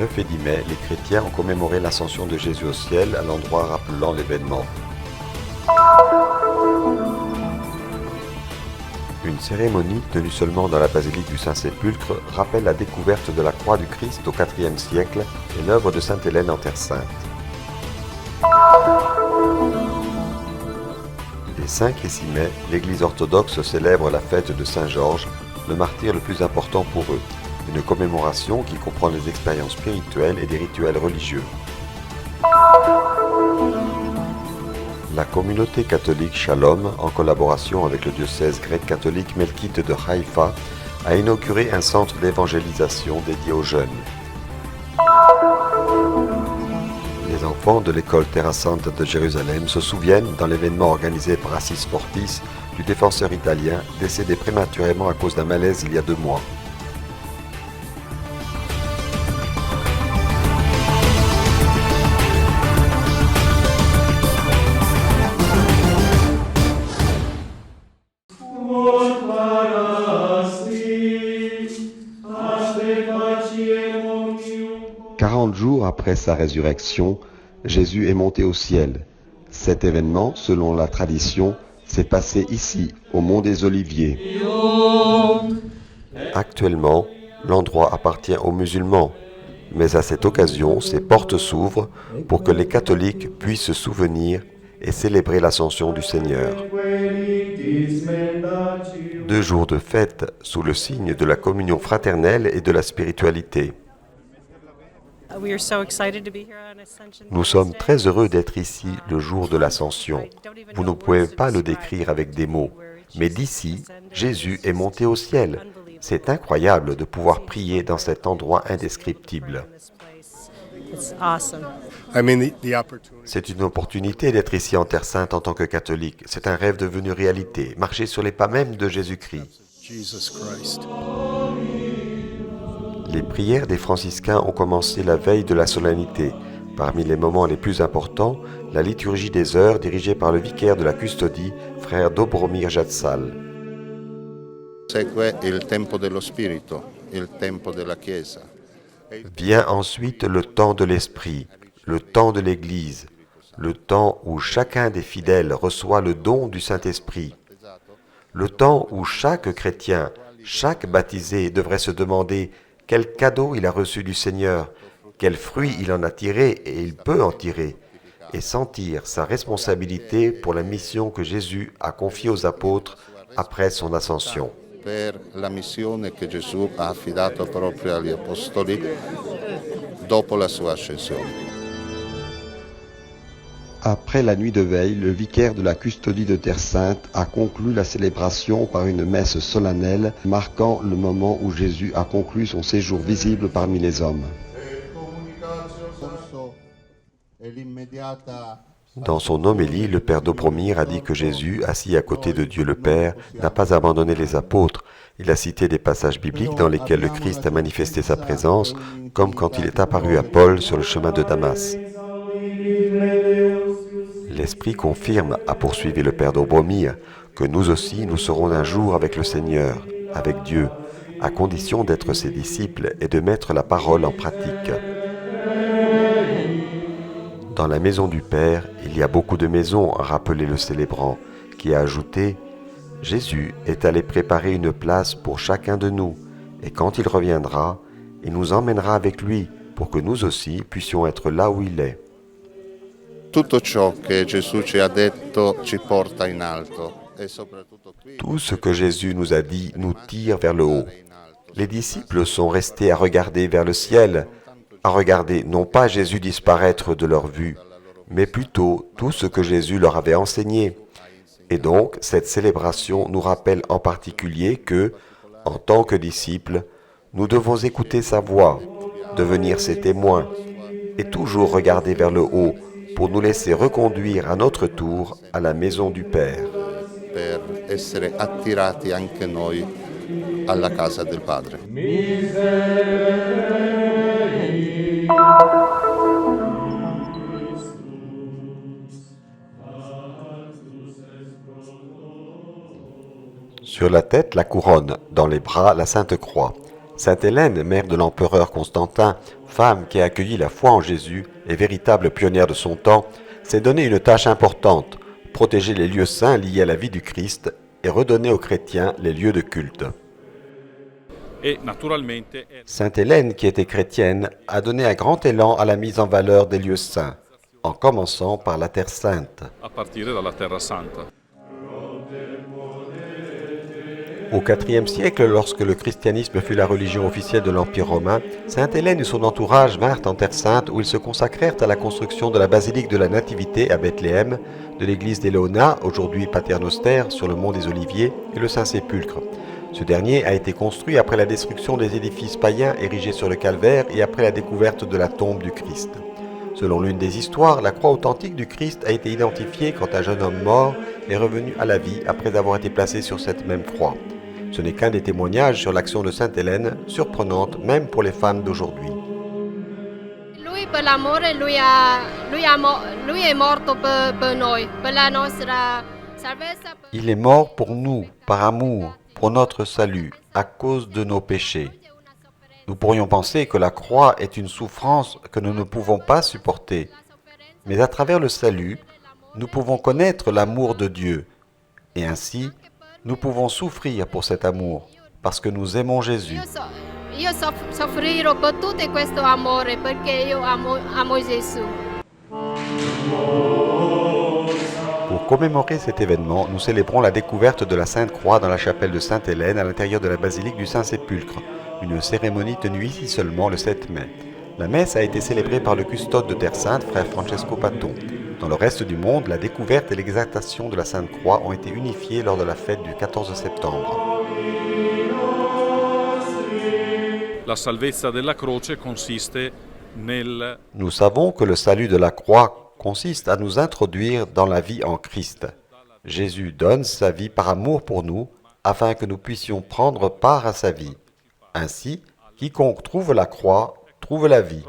9 et 10 mai, les chrétiens ont commémoré l'ascension de Jésus au ciel à l'endroit rappelant l'événement. Une cérémonie tenue seulement dans la basilique du Saint-Sépulcre rappelle la découverte de la croix du Christ au IVe siècle et l'œuvre de sainte Hélène en Terre Sainte. Les 5 et 6 mai, l'Église orthodoxe célèbre la fête de Saint Georges, le martyr le plus important pour eux, une commémoration qui comprend des expériences spirituelles et des rituels religieux. La communauté catholique Shalom, en collaboration avec le diocèse grec-catholique melkite de Haïfa, a inauguré un centre d'évangélisation dédié aux jeunes. Les enfants de l'école Terra Santa de Jérusalem se souviennent, dans l'événement organisé par Assis Fortis, du défenseur italien décédé prématurément à cause d'un malaise il y a 2 mois. « 40 jours après sa résurrection, Jésus est monté au ciel. Cet événement, selon la tradition, s'est passé ici, au mont des Oliviers. Actuellement, l'endroit appartient aux musulmans, mais à cette occasion, ses portes s'ouvrent pour que les catholiques puissent se souvenir et célébrer l'ascension du Seigneur. 2 jours de fête sous le signe de la communion fraternelle et de la spiritualité. Nous sommes très heureux d'être ici le jour de l'Ascension. Vous ne pouvez pas le décrire avec des mots, mais d'ici, Jésus est monté au ciel. C'est incroyable de pouvoir prier dans cet endroit indescriptible. C'est une opportunité d'être ici en Terre Sainte en tant que catholique. C'est un rêve devenu réalité, marcher sur les pas mêmes de Jésus-Christ. Les prières des franciscains ont commencé la veille de la solennité. Parmi les moments les plus importants, la liturgie des heures dirigée par le vicaire de la custodie, frère Dobromir Jatsal. Vient ensuite le temps de l'Esprit, le temps de l'Église, le temps où chacun des fidèles reçoit le don du Saint-Esprit, le temps où chaque chrétien, chaque baptisé devrait se demander quel cadeau il a reçu du Seigneur, quel fruit il en a tiré et il peut en tirer, et sentir sa responsabilité pour la mission que Jésus a confiée aux apôtres après son ascension. Per la missione che Gesù ha affidato proprio agli apostoli dopo la sua ascensione. Après la nuit de veille, le vicaire de la custodie de Terre Sainte a conclu la célébration par une messe solennelle marquant le moment où Jésus a conclu son séjour visible parmi les hommes. Dans son homélie, le père Dobromir a dit que Jésus, assis à côté de Dieu le Père, n'a pas abandonné les apôtres. Il a cité des passages bibliques dans lesquels le Christ a manifesté sa présence, comme quand il est apparu à Paul sur le chemin de Damas. L'Esprit confirme, a poursuivi le père Dobromir, que nous aussi nous serons un jour avec le Seigneur, avec Dieu, à condition d'être ses disciples et de mettre la parole en pratique. Dans la maison du Père, il y a beaucoup de maisons, a rappelé le célébrant, qui a ajouté « Jésus est allé préparer une place pour chacun de nous, et quand il reviendra, il nous emmènera avec lui pour que nous aussi puissions être là où il est. » Tutto ciò che Gesù ci ha detto ci porta in alto. Tout ce que Jésus nous a dit nous tire vers le haut. Les disciples sont restés à regarder vers le ciel, à regarder non pas Jésus disparaître de leur vue, mais plutôt tout ce que Jésus leur avait enseigné. Et donc, cette célébration nous rappelle en particulier que, en tant que disciples, nous devons écouter sa voix, devenir ses témoins, et toujours regarder vers le haut pour nous laisser reconduire à notre tour à la maison du Père. Per essere attirati anche noi alla casa del Padre. Sur la tête, la couronne, dans les bras, la Sainte Croix. Sainte Hélène, mère de l'empereur Constantin, femme qui a accueilli la foi en Jésus et véritable pionnière de son temps, s'est donné une tâche importante, protéger les lieux saints liés à la vie du Christ et redonner aux chrétiens les lieux de culte. Sainte Hélène, qui était chrétienne, a donné un grand élan à la mise en valeur des lieux saints, en commençant par la Terre Sainte. Au IVe siècle, lorsque le christianisme fut la religion officielle de l'Empire romain, Sainte Hélène et son entourage vinrent en Terre Sainte où ils se consacrèrent à la construction de la basilique de la Nativité à Bethléem, de l'église d'Éléona, aujourd'hui Paternoster, sur le mont des Oliviers, et le Saint-Sépulcre. Ce dernier a été construit après la destruction des édifices païens érigés sur le calvaire et après la découverte de la tombe du Christ. Selon l'une des histoires, la croix authentique du Christ a été identifiée quand un jeune homme mort est revenu à la vie après avoir été placé sur cette même croix. Ce n'est qu'un des témoignages sur l'action de Sainte Hélène, surprenante même pour les femmes d'aujourd'hui. Il est mort pour nous, par amour, pour notre salut, à cause de nos péchés. Nous pourrions penser que la croix est une souffrance que nous ne pouvons pas supporter. Mais à travers le salut, nous pouvons connaître l'amour de Dieu. Et ainsi, nous pouvons souffrir pour cet amour, parce que nous aimons Jésus. Pour commémorer cet événement, nous célébrons la découverte de la Sainte Croix dans la chapelle de Sainte-Hélène à l'intérieur de la basilique du Saint-Sépulcre, une cérémonie tenue ici seulement le 7 mai. La messe a été célébrée par le custode de Terre Sainte, frère Francesco Paton. Dans le reste du monde, la découverte et l'exaltation de la Sainte Croix ont été unifiées lors de la fête du 14 septembre. Nous savons que le salut de la croix consiste à nous introduire dans la vie en Christ. Jésus donne sa vie par amour pour nous, afin que nous puissions prendre part à sa vie. Ainsi, quiconque trouve la croix trouve la vie.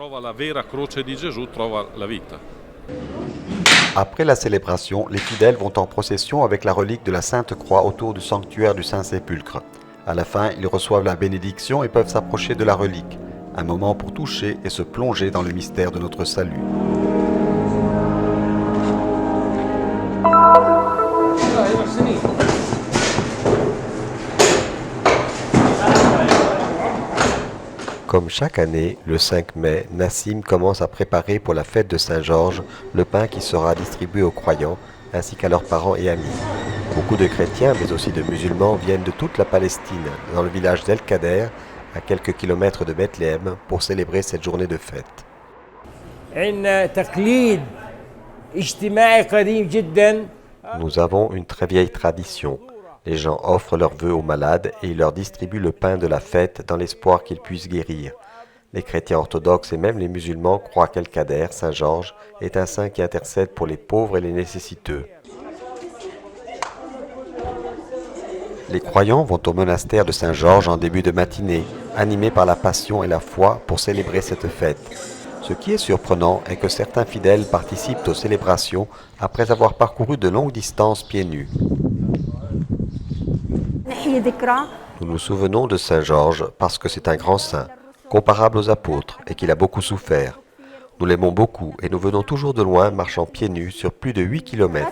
Après la célébration, les fidèles vont en procession avec la relique de la Sainte Croix autour du sanctuaire du Saint-Sépulcre. À la fin, ils reçoivent la bénédiction et peuvent s'approcher de la relique. Un moment pour toucher et se plonger dans le mystère de notre salut. Comme chaque année, le 5 mai, Nassim commence à préparer pour la fête de Saint-Georges le pain qui sera distribué aux croyants, ainsi qu'à leurs parents et amis. Beaucoup de chrétiens, mais aussi de musulmans, viennent de toute la Palestine, dans le village d'El Kader, à quelques kilomètres de Bethléem, pour célébrer cette journée de fête. Nous avons une très vieille tradition. Les gens offrent leurs vœux aux malades et ils leur distribuent le pain de la fête dans l'espoir qu'ils puissent guérir. Les chrétiens orthodoxes et même les musulmans croient qu'El Kader, Saint-Georges, est un saint qui intercède pour les pauvres et les nécessiteux. Les croyants vont au monastère de Saint-Georges en début de matinée, animés par la passion et la foi pour célébrer cette fête. Ce qui est surprenant est que certains fidèles participent aux célébrations après avoir parcouru de longues distances pieds nus. Nous nous souvenons de Saint Georges parce que c'est un grand saint, comparable aux apôtres, et qu'il a beaucoup souffert. Nous l'aimons beaucoup et nous venons toujours de loin marchant pieds nus sur plus de 8 kilomètres.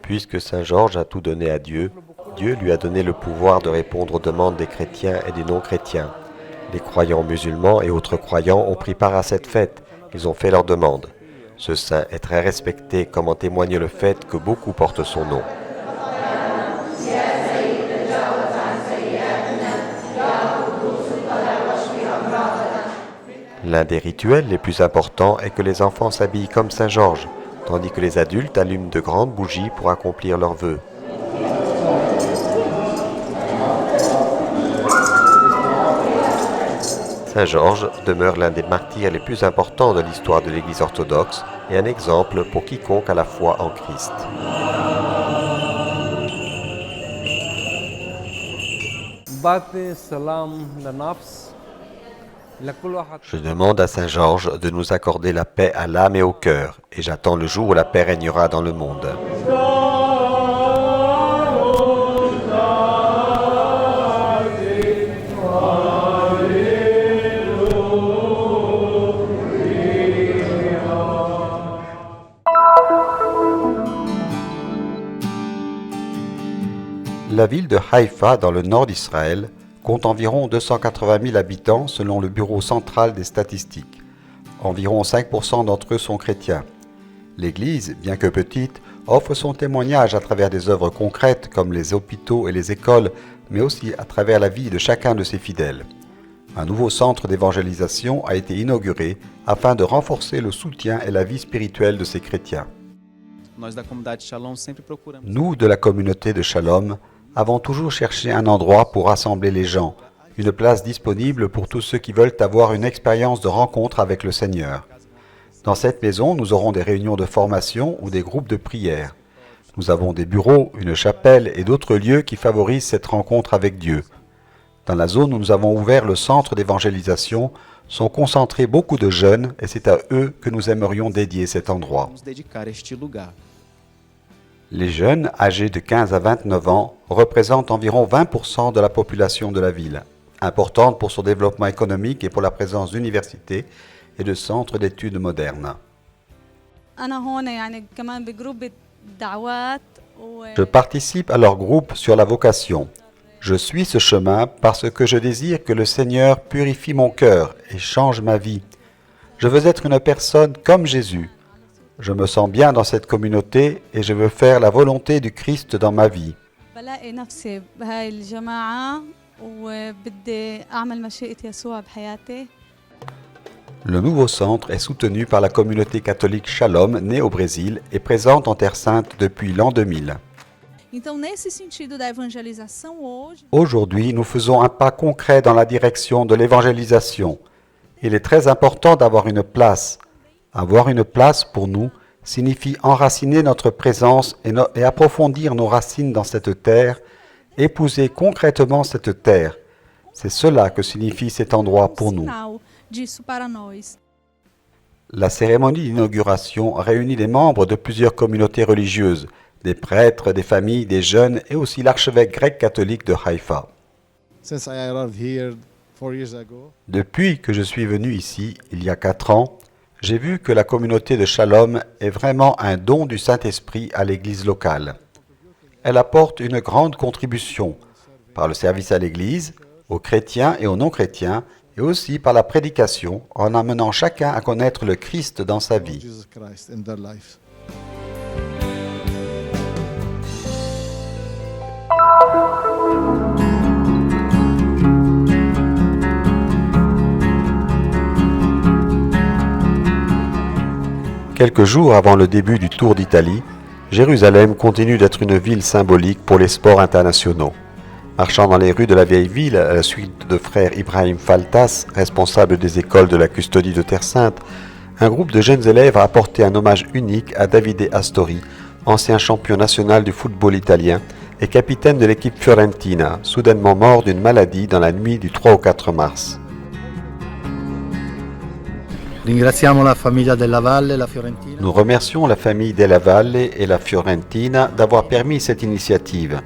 Puisque Saint Georges a tout donné à Dieu, Dieu lui a donné le pouvoir de répondre aux demandes des chrétiens et des non-chrétiens. Les croyants musulmans et autres croyants ont pris part à cette fête. Ils ont fait leurs demandes. Ce saint est très respecté, comme en témoigne le fait que beaucoup portent son nom. L'un des rituels les plus importants est que les enfants s'habillent comme Saint Georges, tandis que les adultes allument de grandes bougies pour accomplir leurs vœux. Saint Georges demeure l'un des martyrs les plus importants de l'histoire de l'Église orthodoxe et un exemple pour quiconque a la foi en Christ. Je demande à Saint Georges de nous accorder la paix à l'âme et au cœur, et j'attends le jour où la paix régnera dans le monde. La ville de Haïfa, dans le nord d'Israël, compte environ 280 000 habitants selon le Bureau central des statistiques. Environ 5% d'entre eux sont chrétiens. L'Église, bien que petite, offre son témoignage à travers des œuvres concrètes comme les hôpitaux et les écoles, mais aussi à travers la vie de chacun de ses fidèles. Un nouveau centre d'évangélisation a été inauguré afin de renforcer le soutien et la vie spirituelle de ces chrétiens. Nous, de la communauté de Shalom, avons toujours cherché un endroit pour rassembler les gens, une place disponible pour tous ceux qui veulent avoir une expérience de rencontre avec le Seigneur. Dans cette maison, nous aurons des réunions de formation ou des groupes de prière. Nous avons des bureaux, une chapelle et d'autres lieux qui favorisent cette rencontre avec Dieu. Dans la zone où nous avons ouvert le centre d'évangélisation, sont concentrés beaucoup de jeunes et c'est à eux que nous aimerions dédier cet endroit. Les jeunes, âgés de 15 à 29 ans, représentent environ 20% de la population de la ville, importante pour son développement économique et pour la présence d'universités et de centres d'études modernes. Je participe à leur groupe sur la vocation. Je suis ce chemin parce que je désire que le Seigneur purifie mon cœur et change ma vie. Je veux être une personne comme Jésus. Je me sens bien dans cette communauté et je veux faire la volonté du Christ dans ma vie. Le nouveau centre est soutenu par la communauté catholique Shalom, née au Brésil et présente en Terre Sainte depuis l'an 2000. Aujourd'hui, nous faisons un pas concret dans la direction de l'évangélisation. Il est très important d'avoir une place. Avoir une place, pour nous, signifie enraciner notre présence et approfondir nos racines dans cette terre, épouser concrètement cette terre. C'est cela que signifie cet endroit pour nous. La cérémonie d'inauguration réunit les membres de plusieurs communautés religieuses, des prêtres, des familles, des jeunes et aussi l'archevêque grec catholique de Haïfa. Depuis que je suis venu ici, il y a 4 ans, j'ai vu que la communauté de Shalom est vraiment un don du Saint-Esprit à l'Église locale. Elle apporte une grande contribution par le service à l'Église, aux chrétiens et aux non-chrétiens, et aussi par la prédication en amenant chacun à connaître le Christ dans sa vie. Quelques jours avant le début du Tour d'Italie, Jérusalem continue d'être une ville symbolique pour les sports internationaux. Marchant dans les rues de la vieille ville à la suite de frère Ibrahim Faltas, responsable des écoles de la custodie de Terre Sainte, un groupe de jeunes élèves a apporté un hommage unique à Davide Astori, ancien champion national du football italien et capitaine de l'équipe Fiorentina, soudainement mort d'une maladie dans la nuit du 3 au 4 mars. Nous remercions la famille Della Valle et la Fiorentina d'avoir permis cette initiative.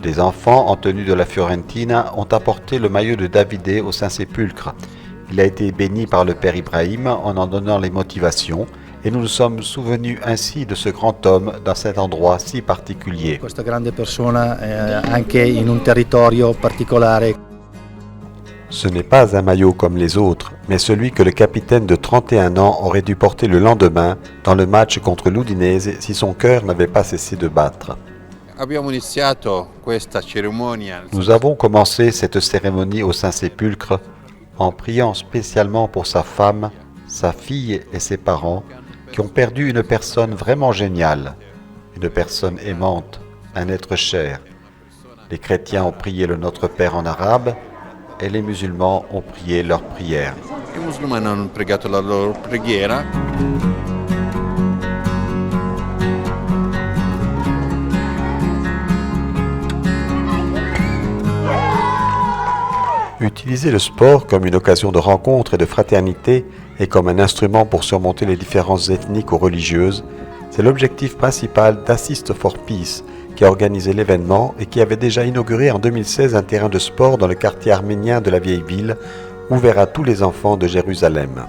Des enfants en tenue de la Fiorentina ont apporté le maillot de Davide au Saint-Sépulcre. Il a été béni par le Père Ibrahim en donnant les motivations et nous nous sommes souvenus ainsi de ce grand homme dans cet endroit si particulier. Ce n'est pas un maillot comme les autres, mais celui que le capitaine de 31 ans aurait dû porter le lendemain dans le match contre l'Udinese si son cœur n'avait pas cessé de battre. Nous avons commencé cette cérémonie au Saint-Sépulcre en priant spécialement pour sa femme, sa fille et ses parents qui ont perdu une personne vraiment géniale, une personne aimante, un être cher. Les chrétiens ont prié le Notre Père en arabe et les musulmans ont prié leur prière. I musulmani hanno pregato la loro preghiera. Utiliser le sport comme une occasion de rencontre et de fraternité et comme un instrument pour surmonter les différences ethniques ou religieuses, c'est l'objectif principal d'Assist for Peace, qui a organisé l'événement et qui avait déjà inauguré en 2016 un terrain de sport dans le quartier arménien de la vieille ville, ouvert à tous les enfants de Jérusalem.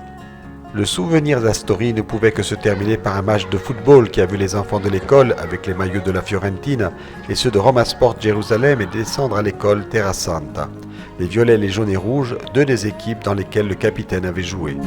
Le souvenir d'Astori ne pouvait que se terminer par un match de football qui a vu les enfants de l'école, avec les maillots de la Fiorentina, et ceux de Roma Sport Jérusalem et descendre à l'école Terra Santa. Les violets, les jaunes et rouges, deux des équipes dans lesquelles le capitaine avait joué.